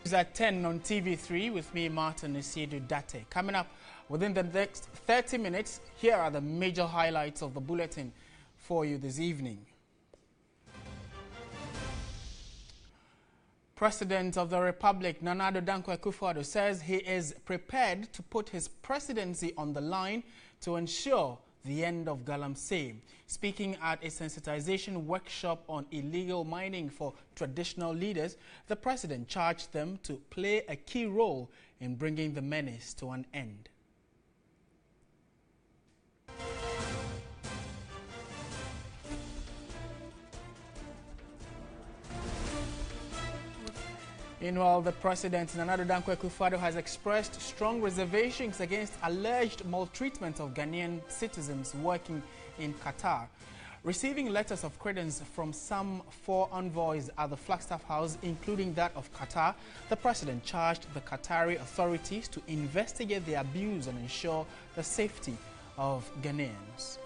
It's at 10 on TV3 with me, Martin Asiedu-Dartey. Coming up within the next 30 minutes, here are the major highlights of the bulletin for you this evening. President of the Republic, Nana Addo says he is prepared to put his presidency on the line to ensure the end of Galamsey. Speaking at a sensitization workshop on illegal mining for traditional leaders, the president charged them to play a key role in bringing the menace to an end. Meanwhile, the president, Nana Addo, has expressed strong reservations against alleged maltreatment of Ghanaian citizens working in Qatar. Receiving letters of credence from some 4 envoys at the Flagstaff House, including that of Qatar, the president charged the Qatari authorities to investigate the abuse and ensure the safety of Ghanaians.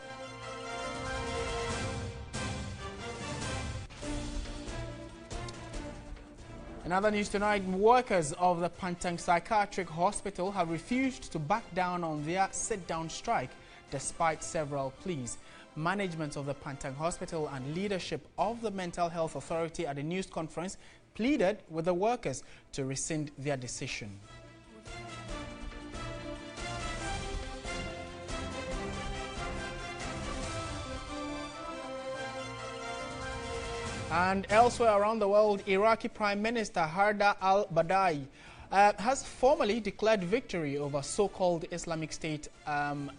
In other news tonight, workers of the Pantang Psychiatric Hospital have refused to back down on their sit-down strike despite several pleas. Management of the Pantang Hospital and leadership of the Mental Health Authority at a news conference pleaded with the workers to rescind their decision. And elsewhere around the world, Iraqi Prime Minister Haidar al-Abadi has formally declared victory over so-called Islamic State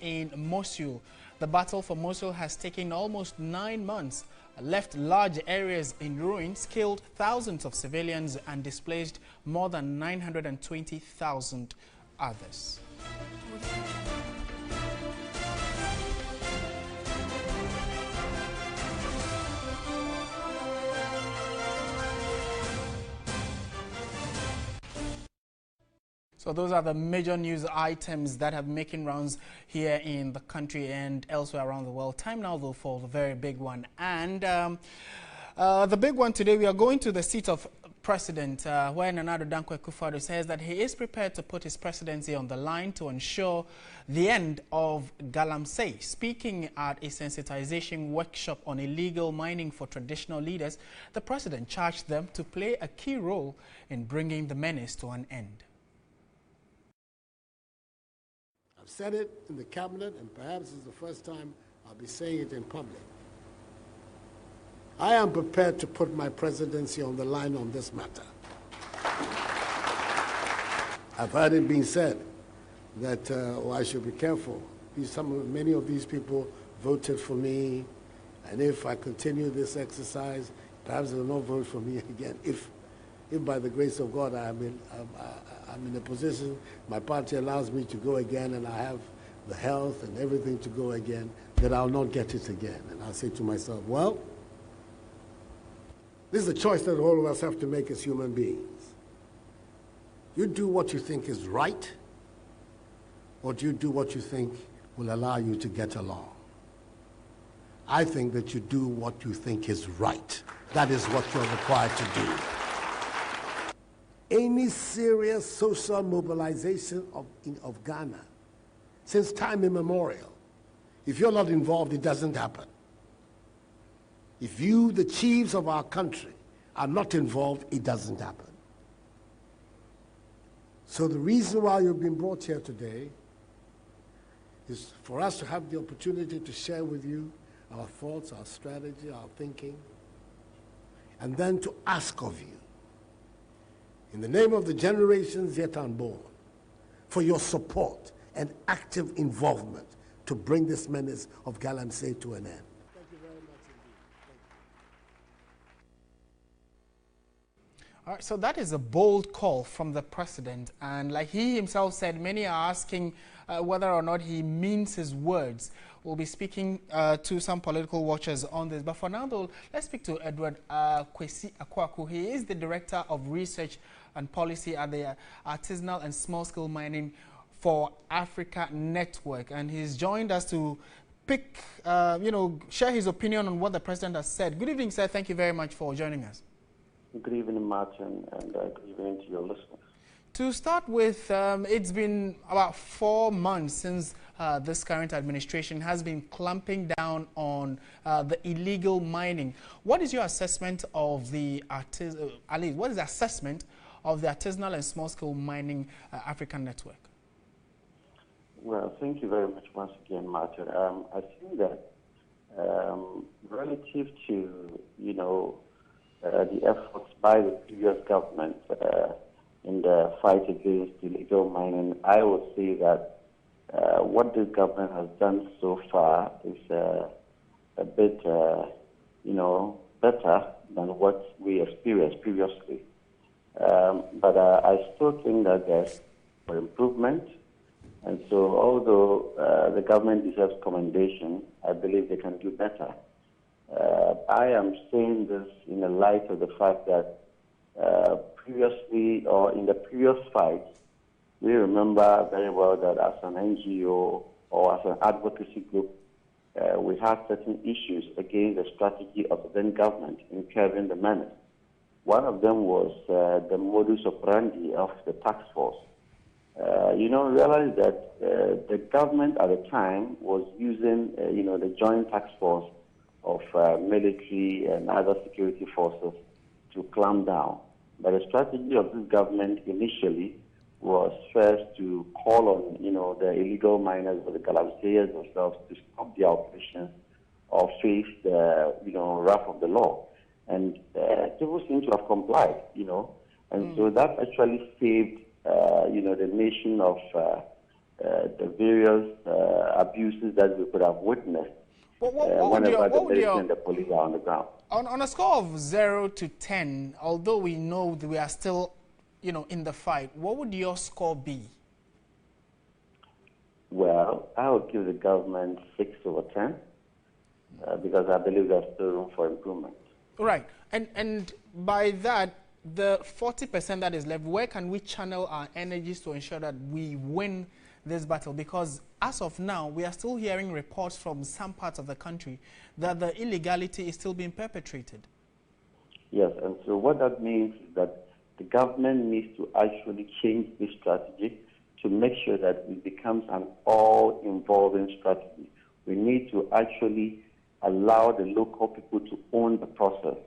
in Mosul. The battle for Mosul has taken almost 9 months, left large areas in ruins, killed thousands of civilians and displaced more than 920,000 others. So those are the major news items that have making rounds here in the country and elsewhere around the world. Time now, though, for the very big one. And the big one today, we are going to the seat of President, where Nana Addo says that he is prepared to put his presidency on the line to ensure the end of Galamsey. Speaking at a sensitization workshop on illegal mining for traditional leaders, the president charged them to play a key role in bringing the menace to an end. I've said it in the cabinet, and perhaps it's the first time I'll be saying it in public. I am prepared to put my presidency on the line on this matter. I've heard it being said that I should be careful. Many of these people voted for me, and if I continue this exercise, perhaps they will not vote for me again. If by the grace of God I'm in a position, my party allows me to go again and I have the health and everything to go again, that I'll not get it again. And I'll say to myself, well, this is a choice that all of us have to make as human beings. You do what you think is right, or do you do what you think will allow you to get along? I think that you do what you think is right. That is what you're required to do. Any serious social mobilization of Ghana, since time immemorial, if you're not involved, it doesn't happen. If you, the chiefs of our country, are not involved, it doesn't happen. So the reason why you've been brought here today is for us to have the opportunity to share with you our thoughts, our strategy, our thinking, and then to ask of you, in the name of the generations yet unborn, for your support and active involvement to bring this menace of Galamsey to an end. Thank you very much indeed. All right, so that is a bold call from the president, and like he himself said, many are asking whether or not he means his words. We'll be speaking to some political watchers on this, but for now, though, let's speak to Edward Ikkaku. He is the Director of Research and Policy at the Artisanal and Small-Scale Mining for Africa Network, and he's joined us to share his opinion on what the president has said. Good evening, sir. Thank you very much for joining us. Good evening, Martin, and good evening to your listeners. To start with, it's been about 4 months since this current administration has been clamping down on the illegal mining. What is your assessment of the what is the assessment of the artisanal and small-scale mining African network? Well, thank you very much once again, Martin. I think that relative to the efforts by the previous government in the fight against illegal mining, I would say that what this government has done so far is a bit, better than what we experienced previously. But I still think that there's for improvement. And so although the government deserves commendation, I believe they can do better. I am saying this in the light of the fact that previously, or in the previous fight, we remember very well that as an NGO or as an advocacy group, we had certain issues against the strategy of the then government in curbing the menace. One of them was the modus operandi of the task force. Realize that the government at the time was using, the joint task force of military and other security forces to clamp down. But the strategy of this government initially was first to call on, the illegal miners or the Galapagos themselves to stop their operations or face the, wrath of the law. And people seem to have complied, and so that actually saved, the nation of the various abuses that we could have witnessed whenever the military and the police are on the ground. On a score of 0 to 10, although we know that we are still, in the fight, what would your score be? Well, I would give the government 6 over 10 because I believe there's still room for improvement. Right. And by that, the 40% that is left, where can we channel our energies to ensure that we win this battle? Because as of now, we are still hearing reports from some parts of the country that the illegality is still being perpetrated. Yes, and so what that means is that the government needs to actually change this strategy to make sure that it becomes an all-involving strategy. We need to actually allow the local people to own the process,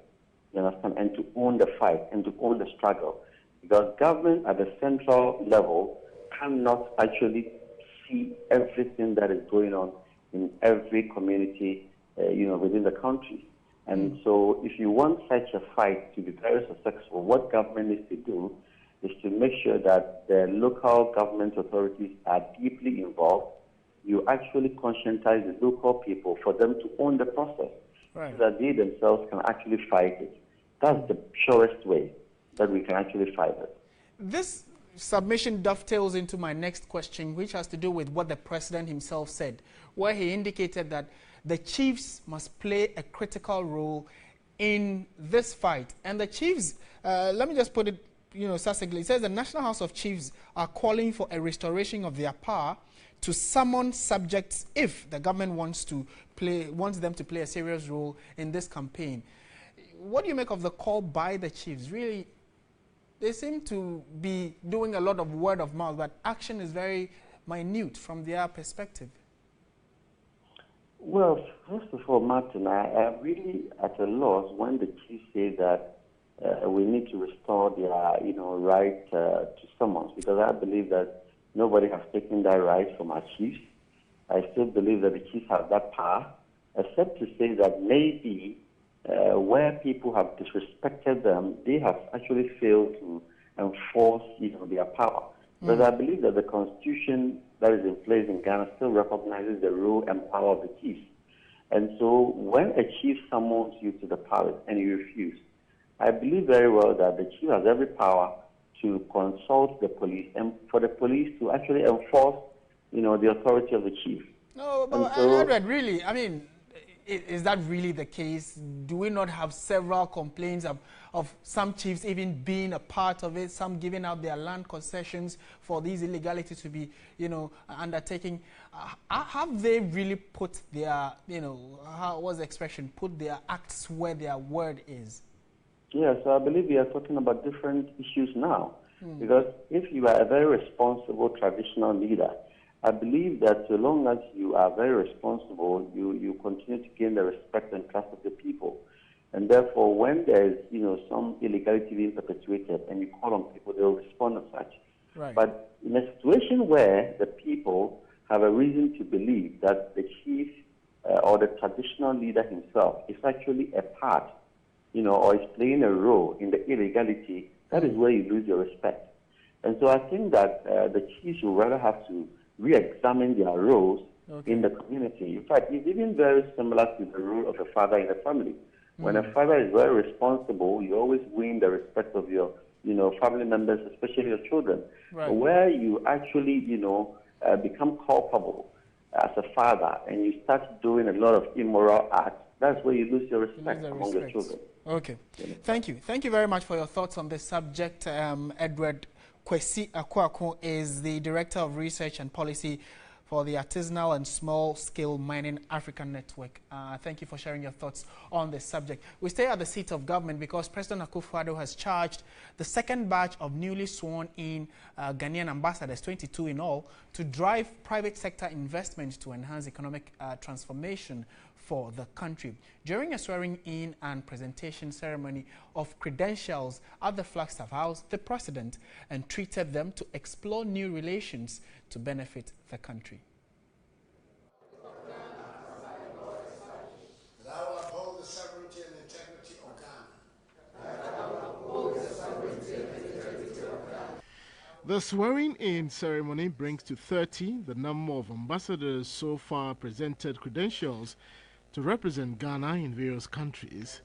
you understand, and to own the fight and to own the struggle. Because government at the central level cannot actually see everything that is going on in every community, within the country. And so if you want such a fight to be very successful, what government needs to do is to make sure that the local government authorities are deeply involved. You actually conscientize the local people for them to own the process, right, so that they themselves can actually fight it. That's the surest way that we can actually fight it. This submission dovetails into my next question, which has to do with what the president himself said, where he indicated that the chiefs must play a critical role in this fight. And the chiefs, let me just put it, succinctly, it says the National House of Chiefs are calling for a restoration of their power to summon subjects if the government wants them to play a serious role in this campaign. What do you make of the call by the chiefs? Really, they seem to be doing a lot of word of mouth, but action is very minute from their perspective. Well, first of all, Martin, I am really at a loss when the chiefs say that we need to restore their, right to summons, because I believe that nobody has taken that right from our chiefs. I still believe that the chiefs have that power, except to say that maybe where people have disrespected them, they have actually failed to enforce, their power. But I believe that the constitution that is in place in Ghana still recognizes the role and power of the chiefs. And so when a chief summons you to the palace and you refuse, I believe very well that the chief has every power to consult the police and for the police to actually enforce, the authority of the chief. No, but so, Edward, really, I mean, is that really the case? Do we not have several complaints of some chiefs even being a part of it, some giving out their land concessions for these illegalities to be, undertaking? Have they really put their, what's the expression, put their acts where their word is? Yeah, so I believe we are talking about different issues now. Because if you are a very responsible traditional leader, I believe that so long as you are very responsible, you continue to gain the respect and trust of the people. And therefore, when there is, some illegality being perpetuated and you call on people, they will respond as such. Right. But in a situation where the people have a reason to believe that the chief or the traditional leader himself is actually a part, or is playing a role in the illegality, that is where you lose your respect. And so I think that the chiefs will rather have to re-examine their roles in the community. In fact, it's even very similar to the role of a father in the family. When a father is very responsible, you always win the respect of your, family members, especially your children. Right. But where you actually, become culpable as a father and you start doing a lot of immoral acts, that's where you lose your respect among your children. Okay. Thank you. Thank you very much for your thoughts on this subject. Edward Kwesi Ikkaku is the Director of Research and Policy for the Artisanal and Small-Scale Mining African Network. Thank you for sharing your thoughts on this subject. We stay at the seat of government because President Akufo-Addo has charged the second batch of newly sworn-in Ghanaian ambassadors, 22 in all, to drive private sector investment to enhance economic transformation for the country. During a swearing-in and presentation ceremony of credentials at the Flagstaff House, the president entreated them to explore new relations to benefit the country. That I will uphold the sovereignty and integrity of Ghana. The swearing-in ceremony brings to 30 the number of ambassadors so far presented credentials to represent Ghana in various countries.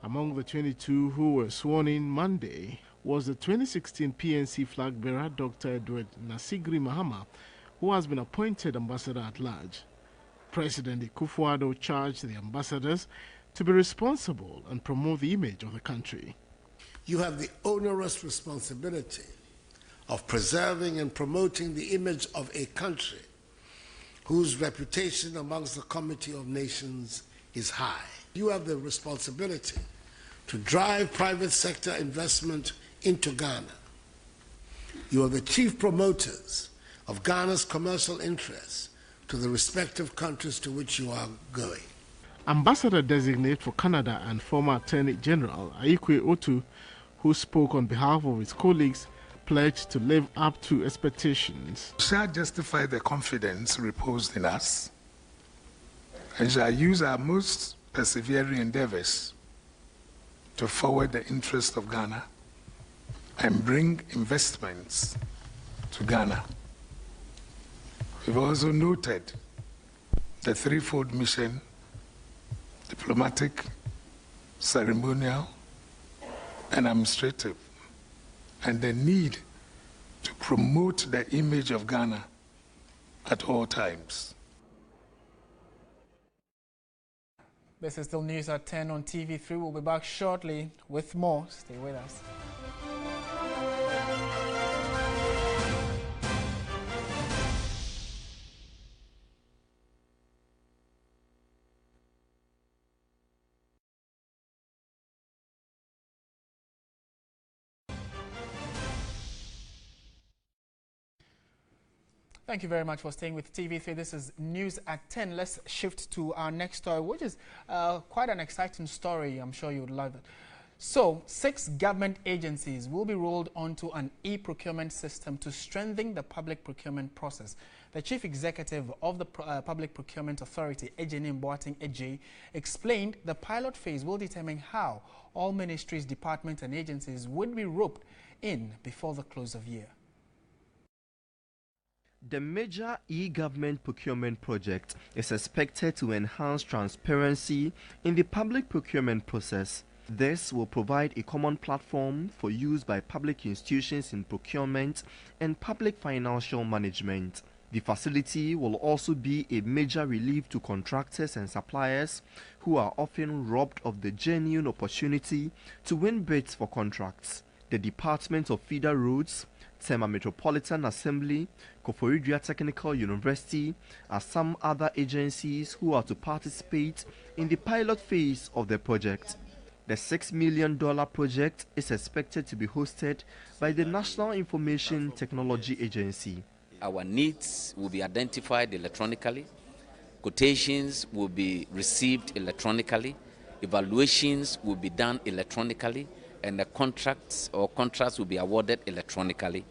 Among the 22 who were sworn in Monday was the 2016 PNC flag bearer Dr. Edward Nasigri Mahama, who has been appointed ambassador at large. President Akufo-Addo charged the ambassadors to be responsible and promote the image of the country. You have the onerous responsibility of preserving and promoting the image of a country whose reputation amongst the Committee of Nations is high. You have the responsibility to drive private sector investment into Ghana. You are the chief promoters of Ghana's commercial interests to the respective countries to which you are going. Ambassador designate for Canada and former Attorney General Ikkaku Otu, who spoke on behalf of his colleagues, pledged to live up to expectations. Shall justify the confidence reposed in us and shall use our most persevering endeavors to forward the interest of Ghana and bring investments to Ghana. We've also noted the threefold mission: diplomatic, ceremonial, and administrative, and the need to promote the image of Ghana at all times. This is still news at 10 on TV3. We'll be back shortly with more. Stay with us. Thank you very much for staying with TV3. This is News at 10. Let's shift to our next story, which is quite an exciting story. I'm sure you would love it. So, 6 government agencies will be rolled onto an e-procurement system to strengthen the public procurement process. The Chief Executive of the Public Procurement Authority, Ejene Mboateng Ejay, explained the pilot phase will determine how all ministries, departments and agencies would be roped in before the close of year. The major e-government procurement project is expected to enhance transparency in the public procurement process. This will provide a common platform for use by public institutions in procurement and public financial management. The facility will also be a major relief to contractors and suppliers who are often robbed of the genuine opportunity to win bids for contracts. The Department of Feeder Roads, Tema Metropolitan Assembly, Koforidua Technical University are some other agencies who are to participate in the pilot phase of the project. The $6 million project is expected to be hosted by the National Information Technology Agency. Our needs will be identified electronically, quotations will be received electronically, evaluations will be done electronically, and the contracts will be awarded electronically.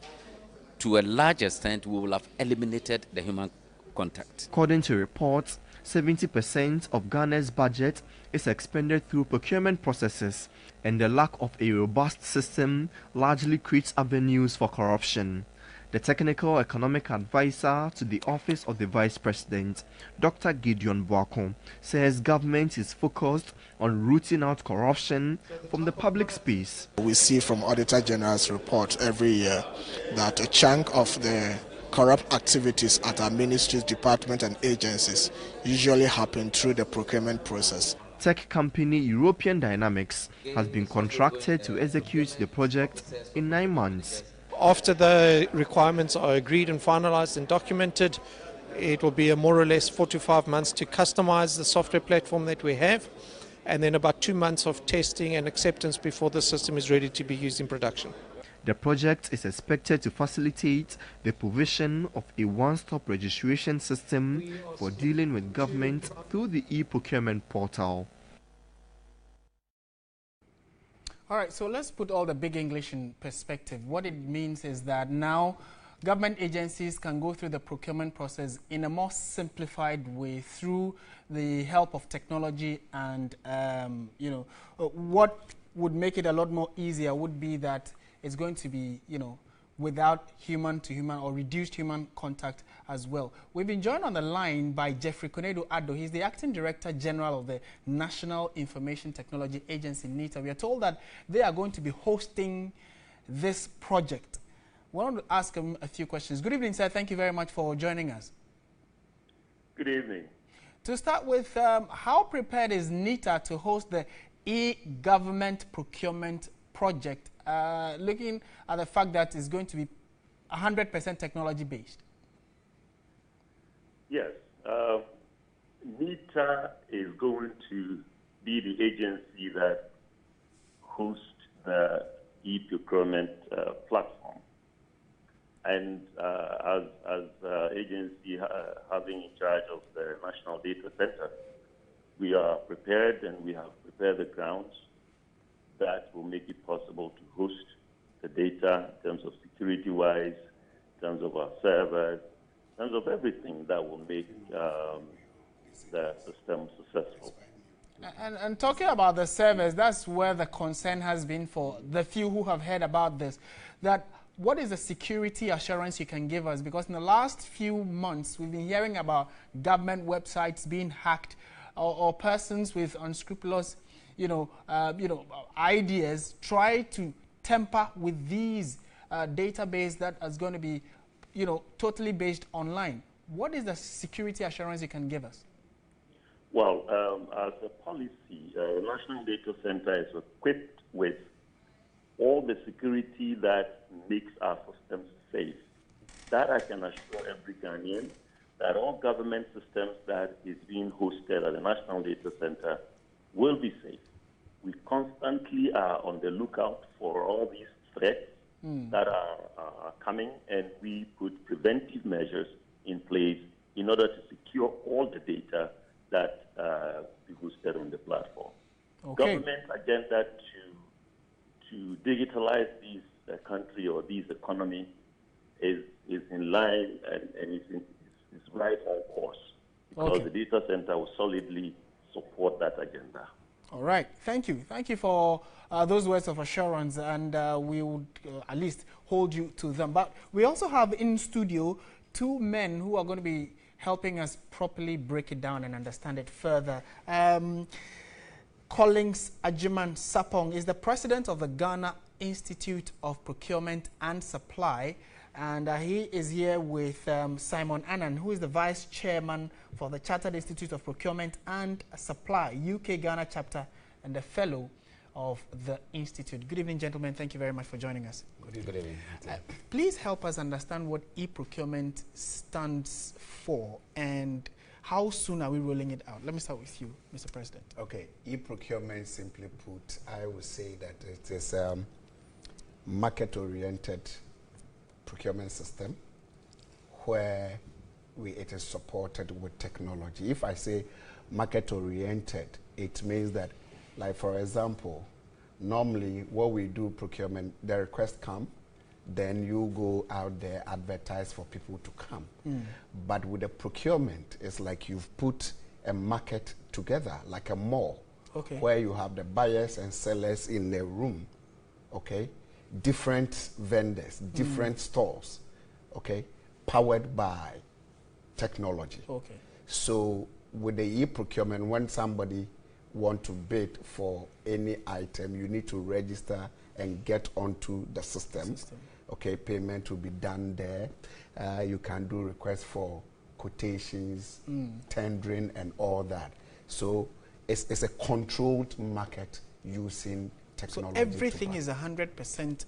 To a large extent, we will have eliminated the human contact. According to reports, 70% of Ghana's budget is expended through procurement processes, and the lack of a robust system largely creates avenues for corruption. The technical economic advisor to the Office of the Vice President, Dr. Gideon Boako, says government is focused on rooting out corruption from the public space. We see from Auditor General's report every year that a chunk of the corrupt activities at our ministries, departments and agencies usually happen through the procurement process. Tech company European Dynamics has been contracted to execute the project in 9 months. After the requirements are agreed and finalized and documented, it will be a more or less 4 to 5 months to customize the software platform that we have, and then about 2 months of testing and acceptance before the system is ready to be used in production. The project is expected to facilitate the provision of a one-stop registration system for dealing with government through the e-procurement portal. All right, so let's put all the big English in perspective. What it means is that now government agencies can go through the procurement process in a more simplified way through the help of technology, and what would make it a lot more easier would be that it's going to be, without human-to-human or reduced human contact as well. We've been joined on the line by Jeffrey Nana Addo. He's the Acting Director General of the National Information Technology Agency, NITA. We are told that they are going to be hosting this project. I want to ask him a few questions. Good evening, sir. Thank you very much for joining us. Good evening. To start with, how prepared is NITA to host the e-government procurement project, looking at the fact that it's going to be 100% technology-based? Yes. NITA is going to be the agency that hosts the e-procurement platform. And as agency having in charge of the National Data Center, we are prepared, and we have prepared the grounds that will make it possible to host the data in terms of security-wise, in terms of our servers, in terms of everything that will make the system successful. And talking about the servers, that's where the concern has been for the few who have heard about this. That what is the security assurance you can give us? Because in the last few months, we've been hearing about government websites being hacked, or persons with unscrupulous ideas try to tamper with these database that is going to be, totally based online. What is the security assurance you can give us? Well, as a policy, National Data Center is equipped with all the security that makes our systems safe. That I can assure every Ghanaian, that all government systems that is being hosted at the National Data Center will be safe. We constantly are on the lookout for all these threats that are coming, and we put preventive measures in place in order to secure all the data that be hosted on the platform. Okay. Government agenda to digitalize this country or this economy is in line and is right on course, because the data center will solidly support that agenda. All right. Thank you. Thank you for those words of assurance, and we would at least hold you to them. But we also have in studio 2 men who are going to be helping us properly break it down and understand it further. Collins Ajiman Sapong is the president of the Ghana Institute of Procurement and Supply, and he is here with Simon Annan, who is the vice chairman for the Chartered Institute of Procurement and Supply, UK Ghana chapter, and a fellow of the Institute. Good evening, gentlemen. Thank you very much for joining us. Good evening. Please help us understand what e-procurement stands for, and How soon are we rolling it out? Let me start with you, Mr. President. Okay, e-procurement, simply put, I would say that it is a market-oriented procurement system where it is supported with technology. If I say market-oriented, it means that, like for example, normally what we do procurement, the request come, then you go out there, advertise for people to come. But with the procurement, it's like you've put a market together, like a mall, where you have the buyers and sellers in a room, okay? Different vendors, different stores, okay? Powered by technology. Okay. So with the e-procurement, when somebody want to bid for any item, you need to register and get onto the system. Okay, payment will be done there. You can do requests for quotations, tendering, and all that. So it's a controlled market using technology. So everything is 100%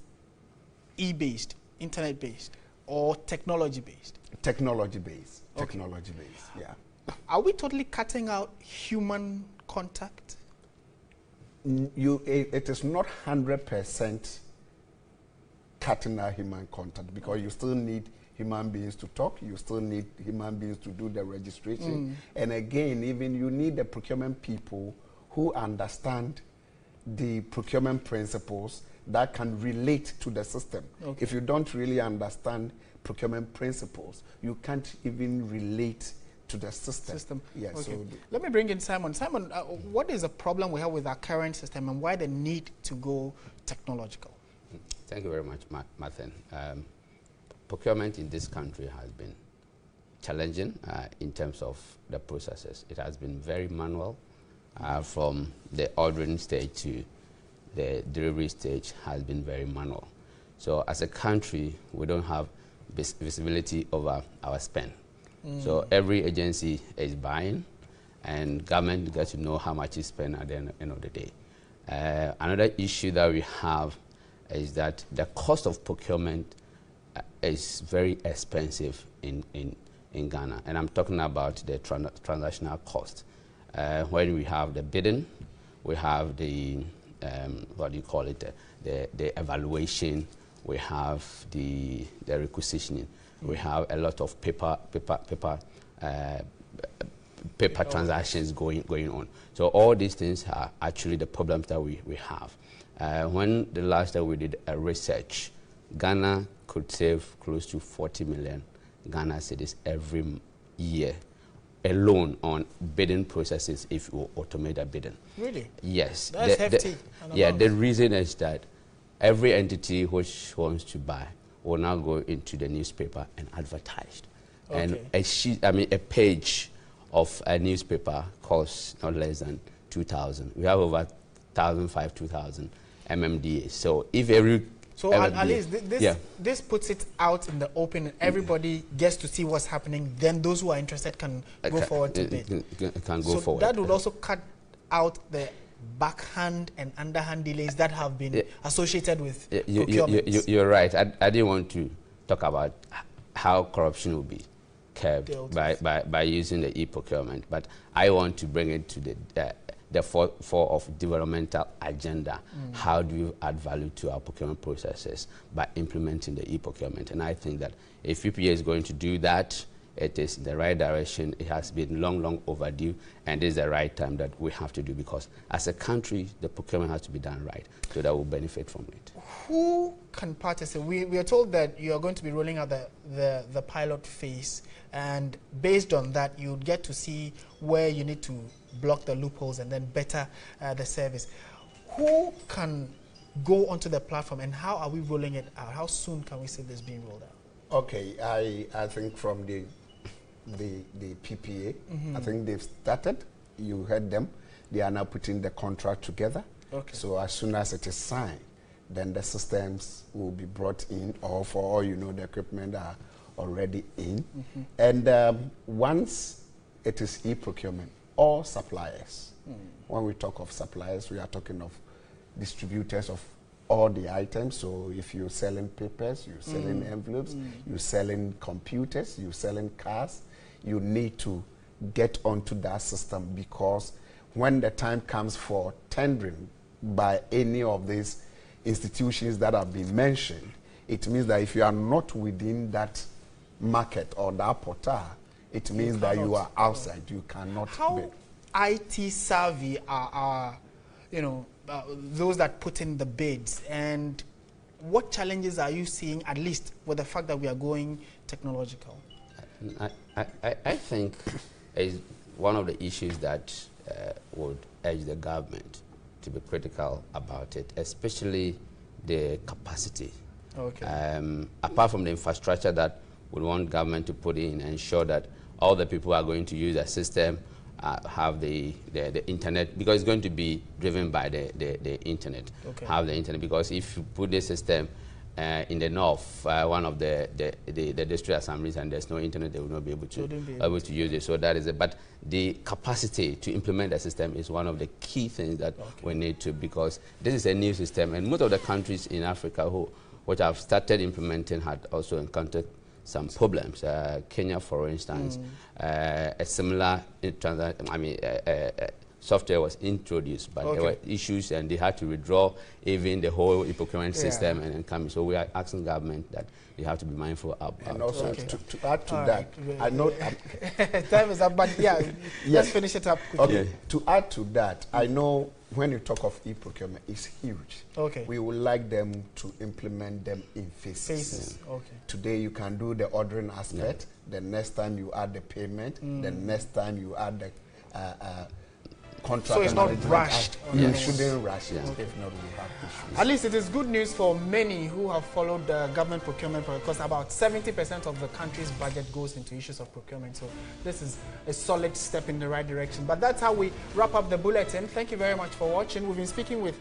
e-based, internet-based, or technology-based? Technology-based, technology-based, yeah. Are we totally cutting out human contact? It is not 100% cutting out human contact, because you still need human beings to talk, you still need human beings to do the registration. And again, even you need the procurement people who understand the procurement principles that can relate to the system. If you don't really understand procurement principles, you can't even relate to the system. Yes. Okay. So let me bring in Simon. Simon, what is the problem we have with our current system, and why the need to go technological? Thank you very much, Martin. Procurement in this country has been challenging in terms of the processes. It has been very manual, from the ordering stage to the delivery stage has been very manual. So as a country, we don't have visibility over our spend. So every agency is buying, and government gets to know how much is spent at the end of the day. Another issue that we have is that the cost of procurement is very expensive in Ghana, and I'm talking about the transactional cost. When we have the bidding, we have the what do you call it, the evaluation, we have the requisitioning, we have a lot of paper transactions going on. So all these things are actually the problems that we have. When the last time we did a research, Ghana could save close to 40 million Ghana cedis every year alone on bidding processes if you automate a bidding. Really? Yes. That's hefty. The reason is that every entity which wants to buy will now go into the newspaper and advertise. And a page of a newspaper costs not less than 2,000. We have over 1,500, 2,000 MMDA. So if every at least this puts it out in the open, and everybody gets to see what's happening. Then those who are interested can go forward to bid. Can go forward. That would also cut out the backhand and underhand delays that have been associated with procurement. You're right. I didn't want to talk about how corruption will be curbed by using the e-procurement, but I want to bring it to the fore of developmental agenda. How do you add value to our procurement processes by implementing the e-procurement? And I think that if PPA is going to do that, it is in the right direction. It has been long overdue, and this is the right time that we have to do, because as a country, the procurement has to be done right so that we'll benefit from it. Who can participate? We are told that you are going to be rolling out the pilot phase, and based on that, you get to see where you need to block the loopholes and then better the service. Who can go onto the platform, and how are we rolling it out? How soon can we see this being rolled out? Okay, I think from the PPA, I think they've started. You heard them. They are now putting the contract together. So as soon as it is signed, then the systems will be brought in, or for all you know, the equipment are already in. And once it is e-procurement, all suppliers, when we talk of suppliers, we are talking of distributors of all the items. So if you're selling papers, you're selling envelopes, you're selling computers, you're selling cars, you need to get onto that system, because when the time comes for tendering by any of these institutions that have been mentioned, it means that if you are not within that market or that portal, it means that you are outside. You cannot bid. How IT savvy are those that put in the bids, and what challenges are you seeing, at least with the fact that we are going technological? I think is one of the issues that would urge the government to be critical about it, especially the capacity. Okay. Apart from the infrastructure that we want government to put in, ensure that all the people who are going to use the system have the internet, because it's going to be driven by the internet. Okay. Have the internet, because if you put the system in the north, one of the district assemblies, and there's no internet, they will not be able to use it. So that is it. But the capacity to implement the system is one of the key things that we need to, because this is a new system, and most of the countries in Africa which have started implementing had also encountered some problems. Kenya, for instance, a similar software was introduced, but there were issues, and they had to withdraw even the whole e-procurement system and come. So we are asking government that they have to be mindful about. And also to add to that, I know time is up, but let's finish it up quickly. Okay. To add to that, I know when you talk of e-procurement, it's huge. Okay. We would like them to implement them in phases. Okay. Today you can do the ordering aspect. The next time you add the payment. The next time you add the contract. So it's not rushed. You shouldn't rush it. If not, we have issues. At least it is good news for many who have followed the government procurement, because about 70% of the country's budget goes into issues of procurement. So this is a solid step in the right direction. But that's how we wrap up the bulletin. Thank you very much for watching. We've been speaking with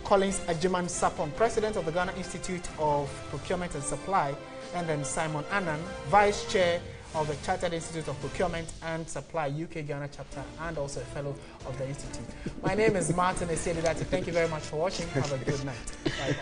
Collins Ajiman Sapon, President of the Ghana Institute of Procurement and Supply, and then Simon Annan, Vice Chair of the Chartered Institute of Procurement and Supply, UK Ghana chapter, and also a fellow of the Institute. My name is Martin Asiedu-Dartey. Thank you very much for watching. Have a good night. Bye-bye.